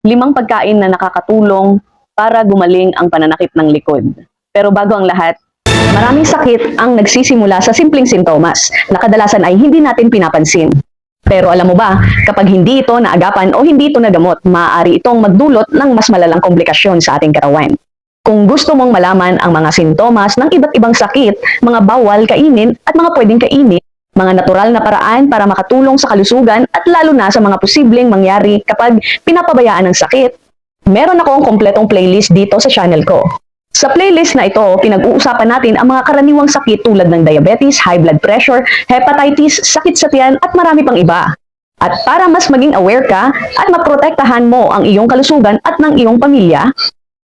Limang pagkain na nakakatulong para gumaling ang pananakit ng likod. Pero bago ang lahat, maraming sakit ang nagsisimula sa simpleng sintomas na kadalasan ay hindi natin pinapansin. Pero alam mo ba, kapag hindi ito naagapan o hindi ito nagamot, maaari itong magdulot ng mas malalang komplikasyon sa ating katawan. Kung gusto mong malaman ang mga sintomas ng iba't ibang sakit, mga bawal kainin at mga pwedeng kainin, mga natural na paraan para makatulong sa kalusugan at lalo na sa mga posibleng mangyari kapag pinapabayaan ng sakit, meron akong kompletong playlist dito sa channel ko. Sa playlist na ito, pinag-uusapan natin ang mga karaniwang sakit tulad ng diabetes, high blood pressure, hepatitis, sakit sa tiyan at marami pang iba. At para mas maging aware ka at maprotektahan mo ang iyong kalusugan at ng iyong pamilya,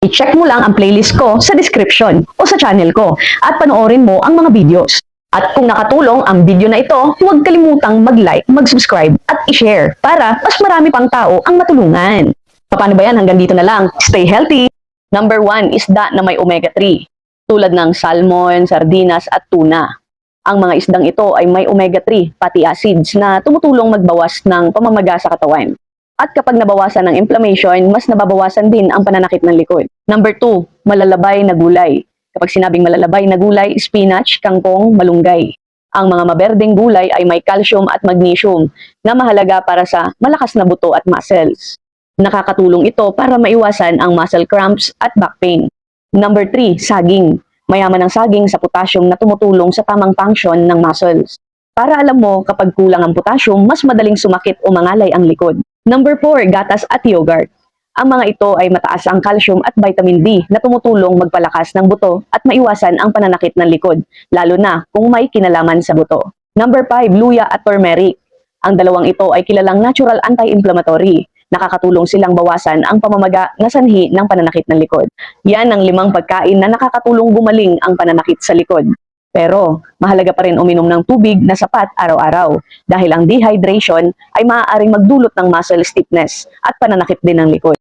i-check mo lang ang playlist ko sa description o sa channel ko at panoorin mo ang mga videos. At kung nakatulong ang video na ito, huwag kalimutang mag-like, mag-subscribe at i-share para mas marami pang tao ang matulungan. Paano ba yan? Hanggang dito na lang. Stay healthy! Number 1, isda na may omega-3, tulad ng salmon, sardinas at tuna. Ang mga isdang ito ay may omega-3 fatty acids na tumutulong magbawas ng pamamaga sa katawan. At kapag nabawasan ng inflammation, mas nababawasan din ang pananakit ng likod. Number 2, malalabay na gulay. Kapag sinabing malalabay na gulay, spinach, kangkong, malunggay. Ang mga maberdeng gulay ay may calcium at magnesium na mahalaga para sa malakas na buto at muscles. Nakakatulong ito para maiwasan ang muscle cramps at back pain. Number 3, saging. Mayaman ang saging sa potassium na tumutulong sa tamang function ng muscles. Para alam mo, kapag kulang ang potassium, mas madaling sumakit o mangalay ang likod. Number 4, gatas at yogurt. Ang mga ito ay mataas ang calcium at vitamin D na tumutulong magpalakas ng buto at maiwasan ang pananakit ng likod, lalo na kung may kinalaman sa buto. Number 5, luya at turmeric. Ang dalawang ito ay kilalang natural anti-inflammatory. Nakakatulong silang bawasan ang pamamaga na sanhi ng pananakit ng likod. Yan ang 5 pagkain na nakakatulong gumaling ang pananakit sa likod. Pero, mahalaga pa rin uminom ng tubig na sapat araw-araw dahil ang dehydration ay maaaring magdulot ng muscle stiffness at pananakit din ng likod.